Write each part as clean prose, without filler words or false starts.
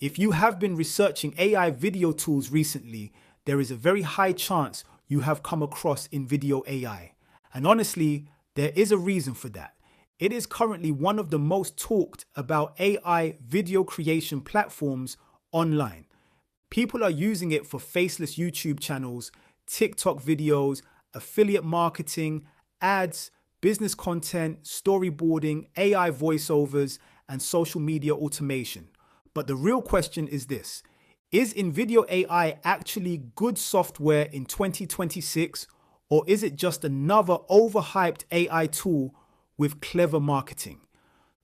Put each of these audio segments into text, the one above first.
If you have been researching AI video tools recently, there is a very high chance you have come across InVideo AI. And honestly, there is a reason for that. It is currently one of the most talked about AI video creation platforms online. People are using it for Faceless YouTube channels, TikTok videos, affiliate marketing, ads, business content, storyboarding, AI voiceovers, and social media automation. But the real question is this: is InVideo AI actually good software in 2026, or is it just another overhyped AI tool with clever marketing?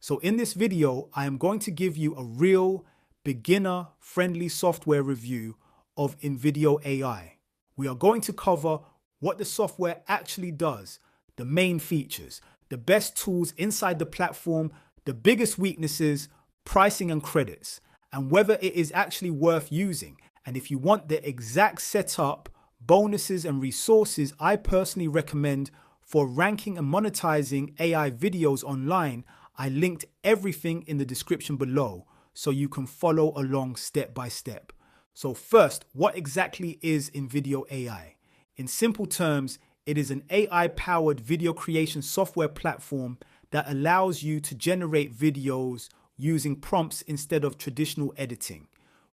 So in this video, I am going to give you a real beginner-friendly software review of InVideo AI. We are going to cover what the software actually does, the main features, the best tools inside the platform, the biggest weaknesses, pricing and credits, and whether it is actually worth using. And if you want the exact setup, bonuses and resources I personally recommend for ranking and monetizing AI videos online, I linked everything in the description below so you can follow along step by step. So first, what exactly is InVideo AI? In simple terms, it is an AI-powered video creation software platform that allows you to generate videos using prompts instead of traditional editing.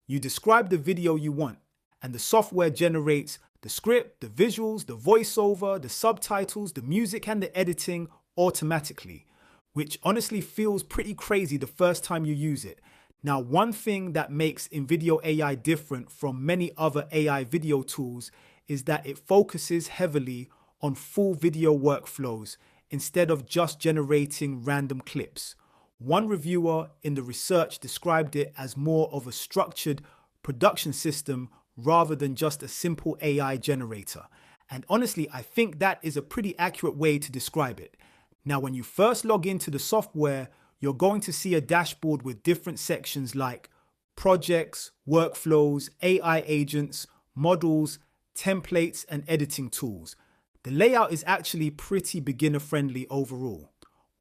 You describe the video you want, and the software generates the script, the visuals, the voiceover, the subtitles, the music, and the editing automatically, which honestly feels pretty crazy the first time you use it. Now, one thing that makes InVideo AI different from many other AI video tools is that it focuses heavily on full video workflows instead of just generating random clips. One reviewer in the research described it as more of a structured production system rather than just a simple AI generator. And honestly, I think that is a pretty accurate way to describe it. Now, when you first log into the software, you're going to see a dashboard with different sections like projects, workflows, AI agents, models, templates, and editing tools. The layout is actually pretty beginner-friendly overall.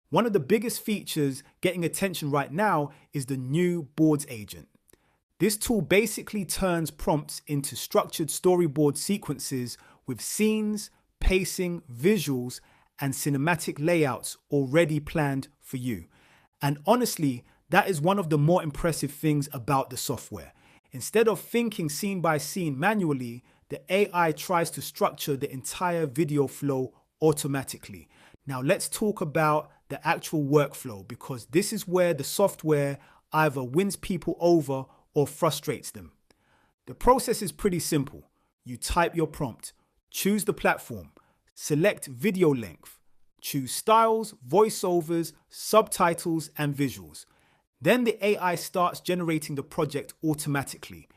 One of the biggest features getting attention right now is the new boards agent. This tool basically turns prompts into structured storyboard sequences with scenes, pacing, visuals, and cinematic layouts already planned for you. And honestly, that is one of the more impressive things about the software. Instead of thinking scene by scene manually, the AI tries to structure the entire video flow automatically. Now let's talk about the actual workflow, because this is where the software either wins people over or frustrates them. The process is pretty simple. You type your prompt, choose the platform, select video length, choose styles, voiceovers, subtitles, and visuals. Then the AI starts generating the project automatically.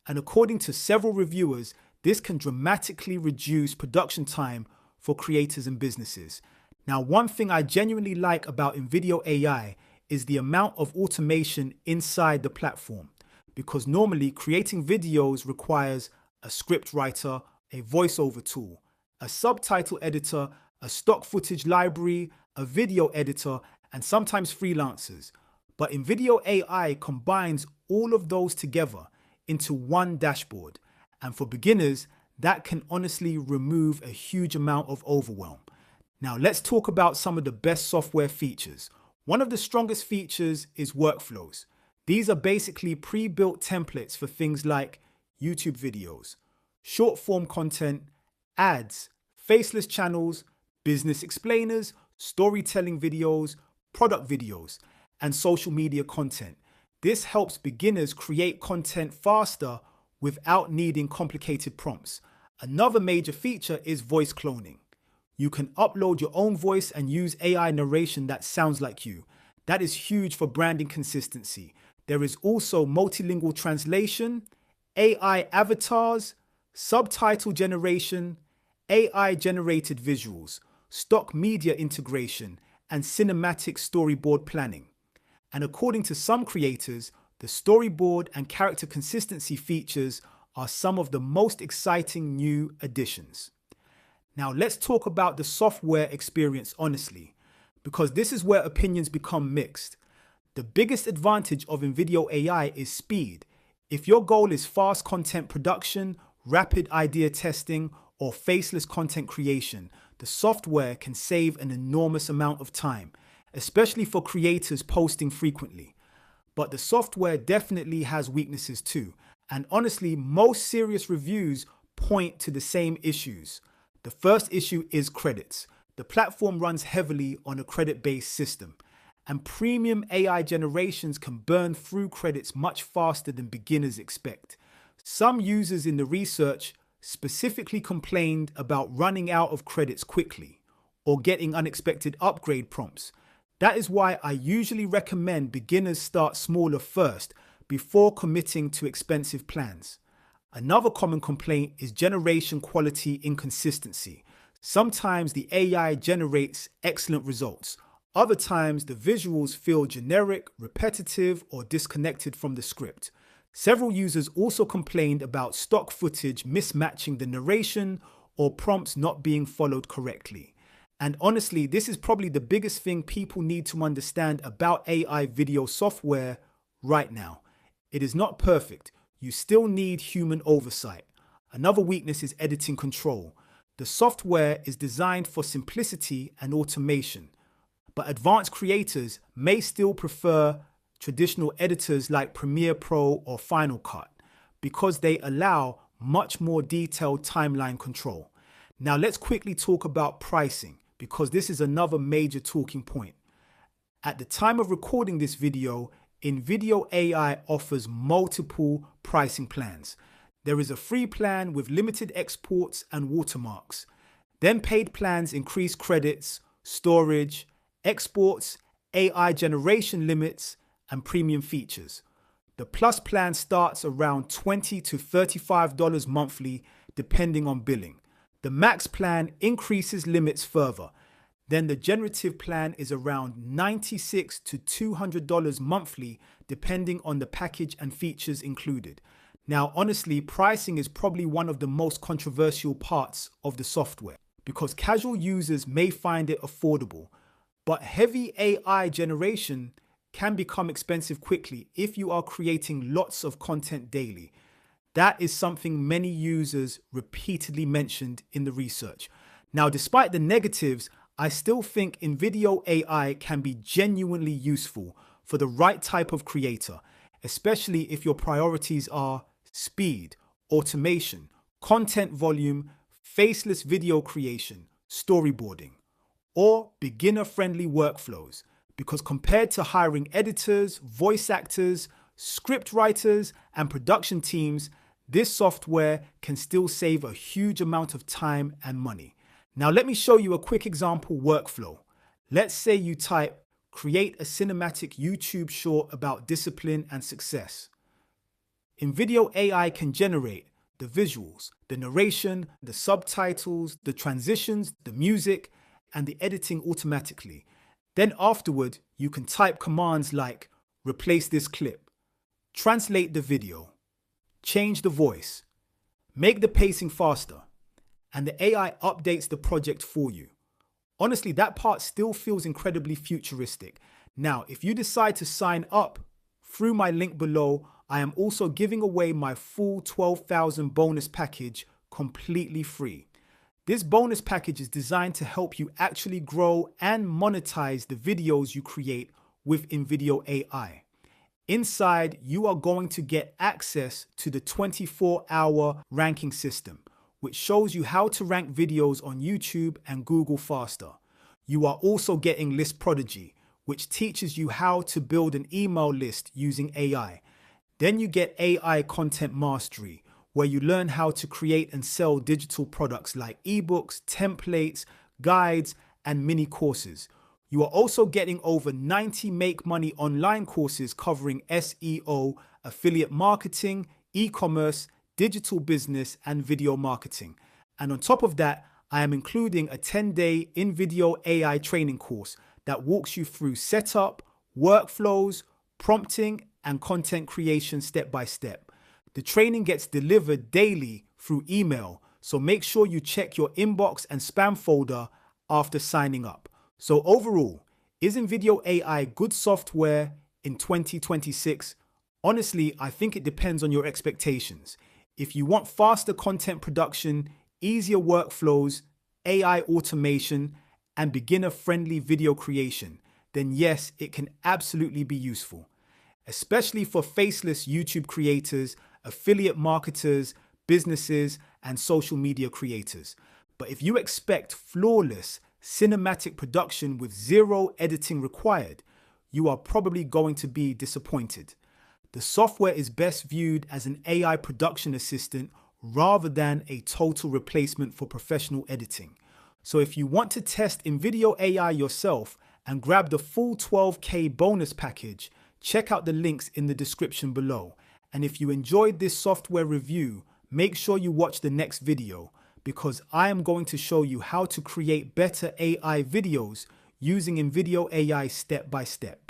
And according to several reviewers, this can dramatically reduce production time for creators and businesses. Now, one thing I genuinely like about InVideo AI is the amount of automation inside the platform, because normally creating videos requires a script writer, a voiceover tool, a subtitle editor, a stock footage library, a video editor, and sometimes freelancers. But InVideo AI combines all of those together into one dashboard. And for beginners, that can honestly remove a huge amount of overwhelm. Now let's talk about some of the best software features. One of the strongest features is workflows. These are basically pre-built templates for things like YouTube videos, short form content, ads, faceless channels, business explainers, storytelling videos, product videos, and social media content. This helps beginners create content faster without needing complicated prompts. Another major feature is voice cloning. You can upload your own voice and use AI narration that sounds like you. That is huge for branding consistency. There is also multilingual translation, AI avatars, subtitle generation, AI generated visuals, stock media integration, and cinematic storyboard planning. And according to some creators, the storyboard and character consistency features are some of the most exciting new additions. Now let's talk about the software experience honestly, because this is where opinions become mixed. The biggest advantage of InVideo AI is speed. If your goal is fast content production, rapid idea testing, or faceless content creation, the software can save an enormous amount of time, especially for creators posting frequently. But the software definitely has weaknesses too. And honestly, most serious reviews point to the same issues. The first issue is credits. The platform runs heavily on a credit-based system, and premium AI generations can burn through credits much faster than beginners expect. Some users in the research specifically complained about running out of credits quickly or getting unexpected upgrade prompts. That is why I usually recommend beginners start smaller first before committing to expensive plans. Another common complaint is generation quality inconsistency. Sometimes the AI generates excellent results. Other times the visuals feel generic, repetitive, or disconnected from the script. Several users also complained about stock footage mismatching the narration or prompts not being followed correctly. And honestly, this is probably the biggest thing people need to understand about AI video software right now. It is not perfect. You still need human oversight. Another weakness is editing control. The software is designed for simplicity and automation, but advanced creators may still prefer traditional editors like Premiere Pro or Final Cut because they allow much more detailed timeline control. Now let's quickly talk about pricing, because this is another major talking point. At the time of recording this video, InVideo AI offers multiple pricing plans. There is a free plan with limited exports and watermarks. Then paid plans increase credits, storage, exports, AI generation limits, and premium features. The Plus plan starts around $20 to $35 monthly, depending on billing. The Max plan increases limits further. Then the Generative plan is around $96 to $200 monthly, depending on the package and features included. Now, honestly, pricing is probably one of the most controversial parts of the software because casual users may find it affordable, but heavy AI generation can become expensive quickly if you are creating lots of content daily. That is something many users repeatedly mentioned in the research. Now, despite the negatives, I still think InVideo AI can be genuinely useful for the right type of creator, especially if your priorities are speed, automation, content volume, faceless video creation, storyboarding, or beginner-friendly workflows. Because compared to hiring editors, voice actors, script writers, and production teams, this software can still save a huge amount of time and money. Now let me show you a quick example workflow. Let's say you type, create a cinematic YouTube short about discipline and success. InVideo AI can generate the visuals, the narration, the subtitles, the transitions, the music, and the editing automatically. Then afterward, you can type commands like replace this clip, translate the video, change the voice, make the pacing faster, and the AI updates the project for you. Honestly, that part still feels incredibly futuristic. Now, if you decide to sign up through my link below, I am also giving away my full 12,000 bonus package completely free. This bonus package is designed to help you actually grow and monetize the videos you create with InVideo AI. Inside, you are going to get access to the 24-hour ranking system, which shows you how to rank videos on YouTube and Google faster. You are also getting List Prodigy, which teaches you how to build an email list using AI. Then you get AI Content Mastery, where you learn how to create and sell digital products like ebooks, templates, guides, and mini courses. You are also getting over 90 Make Money online courses covering SEO, affiliate marketing, e-commerce, digital business, and video marketing. And on top of that, I am including a 10-day InVideo AI training course that walks you through setup, workflows, prompting, and content creation step by step. The training gets delivered daily through email, so make sure you check your inbox and spam folder after signing up. So overall, is InVideo AI good software in 2026? Honestly, I think it depends on your expectations. If you want faster content production, easier workflows, AI automation, and beginner-friendly video creation, then yes, it can absolutely be useful, especially for faceless YouTube creators, affiliate marketers, businesses, and social media creators. But if you expect flawless cinematic production with zero editing required, you are probably going to be disappointed. The software is best viewed as an AI production assistant rather than a total replacement for professional editing. So if you want to test InVideo AI yourself and grab the full 12K bonus package, check out the links in the description below. And if you enjoyed this software review, make sure you watch the next video because I am going to show you how to create better AI videos using InVideo AI step by step.